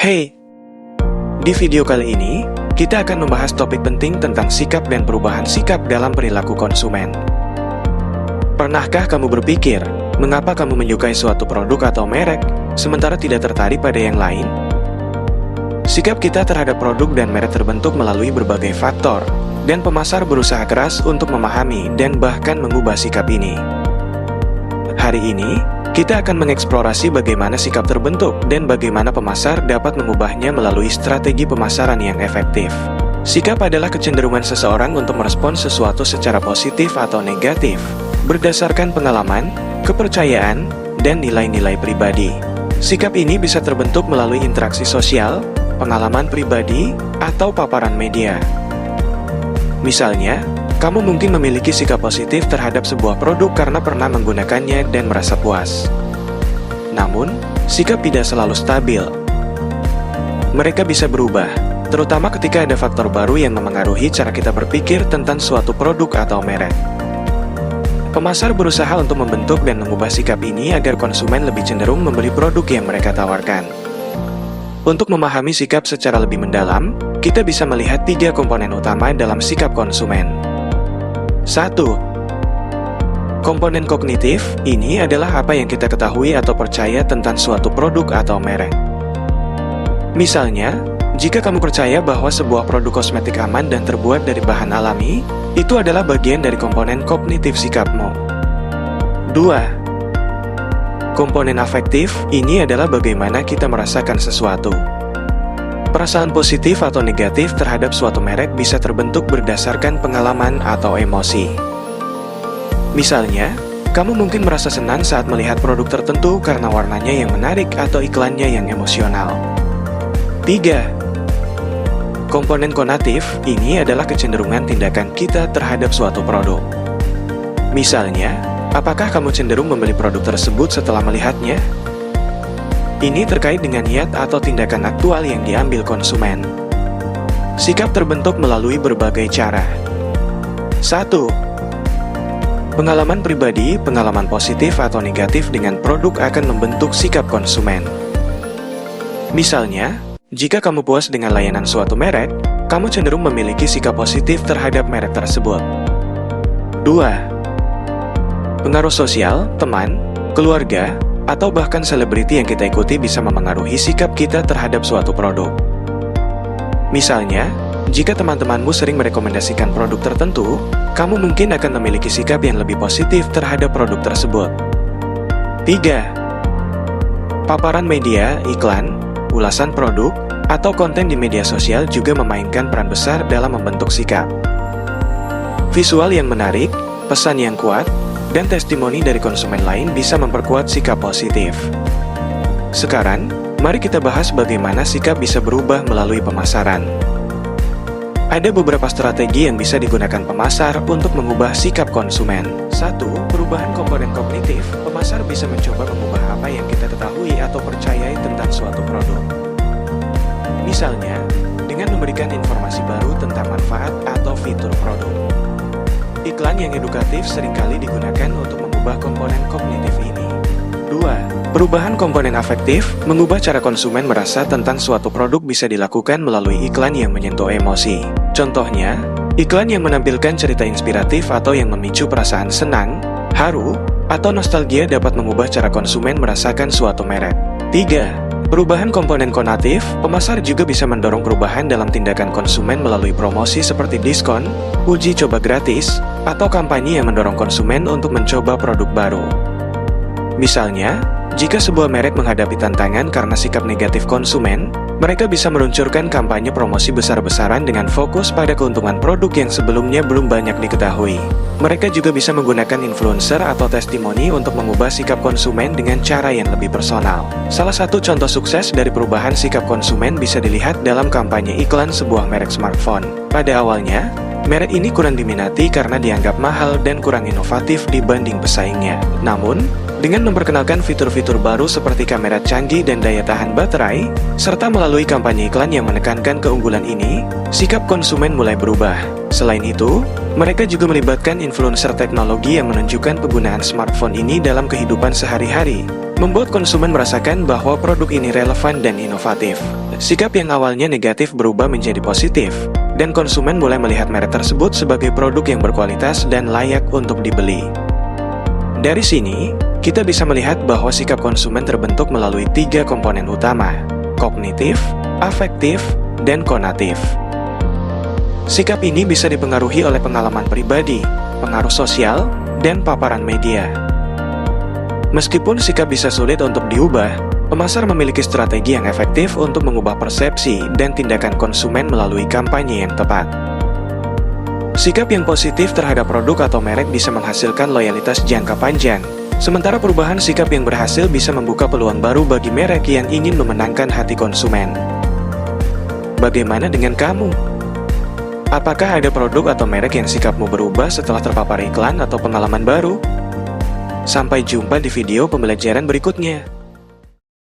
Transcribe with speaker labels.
Speaker 1: Hey, di video kali ini, kita akan membahas topik penting tentang sikap dan perubahan sikap dalam perilaku konsumen. Pernahkah kamu berpikir, mengapa kamu menyukai suatu produk atau merek, sementara tidak tertarik pada yang lain? Sikap kita terhadap produk dan merek terbentuk melalui berbagai faktor, dan pemasar berusaha keras untuk memahami dan bahkan mengubah sikap ini. Hari ini, kita akan mengeksplorasi bagaimana sikap terbentuk dan bagaimana pemasar dapat mengubahnya melalui strategi pemasaran yang efektif. Sikap adalah kecenderungan seseorang untuk merespons sesuatu secara positif atau negatif, berdasarkan pengalaman, kepercayaan, dan nilai-nilai pribadi. Sikap ini bisa terbentuk melalui interaksi sosial, pengalaman pribadi, atau paparan media. Misalnya, kamu mungkin memiliki sikap positif terhadap sebuah produk karena pernah menggunakannya dan merasa puas. Namun, sikap tidak selalu stabil. Mereka bisa berubah, terutama ketika ada faktor baru yang memengaruhi cara kita berpikir tentang suatu produk atau merek. Pemasar berusaha untuk membentuk dan mengubah sikap ini agar konsumen lebih cenderung membeli produk yang mereka tawarkan. Untuk memahami sikap secara lebih mendalam, kita bisa melihat 3 komponen utama dalam sikap konsumen. 1. Komponen kognitif, ini adalah apa yang kita ketahui atau percaya tentang suatu produk atau merek. Misalnya, jika kamu percaya bahwa sebuah produk kosmetik aman dan terbuat dari bahan alami, itu adalah bagian dari komponen kognitif sikapmu. 2. Komponen afektif, ini adalah bagaimana kita merasakan sesuatu. Perasaan positif atau negatif terhadap suatu merek bisa terbentuk berdasarkan pengalaman atau emosi. Misalnya, kamu mungkin merasa senang saat melihat produk tertentu karena warnanya yang menarik atau iklannya yang emosional. 3. Komponen konatif, ini adalah kecenderungan tindakan kita terhadap suatu produk. Misalnya, apakah kamu cenderung membeli produk tersebut setelah melihatnya? Ini terkait dengan niat atau tindakan aktual yang diambil konsumen. Sikap terbentuk melalui berbagai cara. 1. Pengalaman pribadi, pengalaman positif atau negatif dengan produk akan membentuk sikap konsumen. Misalnya, jika kamu puas dengan layanan suatu merek, kamu cenderung memiliki sikap positif terhadap merek tersebut. 2. Pengaruh sosial, teman, keluarga, atau bahkan selebriti yang kita ikuti bisa memengaruhi sikap kita terhadap suatu produk. Misalnya, jika teman-temanmu sering merekomendasikan produk tertentu, kamu mungkin akan memiliki sikap yang lebih positif terhadap produk tersebut. 3. Paparan media, iklan, ulasan produk, atau konten di media sosial juga memainkan peran besar dalam membentuk sikap. Visual yang menarik, pesan yang kuat, dan testimoni dari konsumen lain bisa memperkuat sikap positif. Sekarang, mari kita bahas bagaimana sikap bisa berubah melalui pemasaran. Ada beberapa strategi yang bisa digunakan pemasar untuk mengubah sikap konsumen. 1. Perubahan komponen kognitif. Pemasar bisa mencoba mengubah apa yang kita ketahui atau percayai tentang suatu produk. Misalnya, dengan memberikan informasi baru tentang manfaat atau fitur produk. Iklan yang edukatif seringkali digunakan untuk mengubah komponen kognitif ini. 2. Perubahan komponen afektif, mengubah cara konsumen merasa tentang suatu produk bisa dilakukan melalui iklan yang menyentuh emosi. Contohnya, iklan yang menampilkan cerita inspiratif atau yang memicu perasaan senang, haru, atau nostalgia dapat mengubah cara konsumen merasakan suatu merek. 3. Perubahan komponen konatif, pemasar juga bisa mendorong perubahan dalam tindakan konsumen melalui promosi seperti diskon, uji coba gratis, atau kampanye yang mendorong konsumen untuk mencoba produk baru. Misalnya, jika sebuah merek menghadapi tantangan karena sikap negatif konsumen, mereka bisa meluncurkan kampanye promosi besar-besaran dengan fokus pada keuntungan produk yang sebelumnya belum banyak diketahui. Mereka juga bisa menggunakan influencer atau testimoni untuk mengubah sikap konsumen dengan cara yang lebih personal. Salah satu contoh sukses dari perubahan sikap konsumen bisa dilihat dalam kampanye iklan sebuah merek smartphone. Pada awalnya, merek ini kurang diminati karena dianggap mahal dan kurang inovatif dibanding pesaingnya. Namun, dengan memperkenalkan fitur-fitur baru seperti kamera canggih dan daya tahan baterai, serta melalui kampanye iklan yang menekankan keunggulan ini, sikap konsumen mulai berubah. Selain itu, mereka juga melibatkan influencer teknologi yang menunjukkan penggunaan smartphone ini dalam kehidupan sehari-hari, membuat konsumen merasakan bahwa produk ini relevan dan inovatif. Sikap yang awalnya negatif berubah menjadi positif, dan konsumen mulai melihat merek tersebut sebagai produk yang berkualitas dan layak untuk dibeli. Dari sini, kita bisa melihat bahwa sikap konsumen terbentuk melalui 3 komponen utama: kognitif, afektif, dan konatif. Sikap ini bisa dipengaruhi oleh pengalaman pribadi, pengaruh sosial, dan paparan media. Meskipun sikap bisa sulit untuk diubah, pemasar memiliki strategi yang efektif untuk mengubah persepsi dan tindakan konsumen melalui kampanye yang tepat. Sikap yang positif terhadap produk atau merek bisa menghasilkan loyalitas jangka panjang, sementara perubahan sikap yang berhasil bisa membuka peluang baru bagi merek yang ingin memenangkan hati konsumen. Bagaimana dengan kamu? Apakah ada produk atau merek yang sikapmu berubah setelah terpapar iklan atau pengalaman baru? Sampai jumpa di video pembelajaran berikutnya.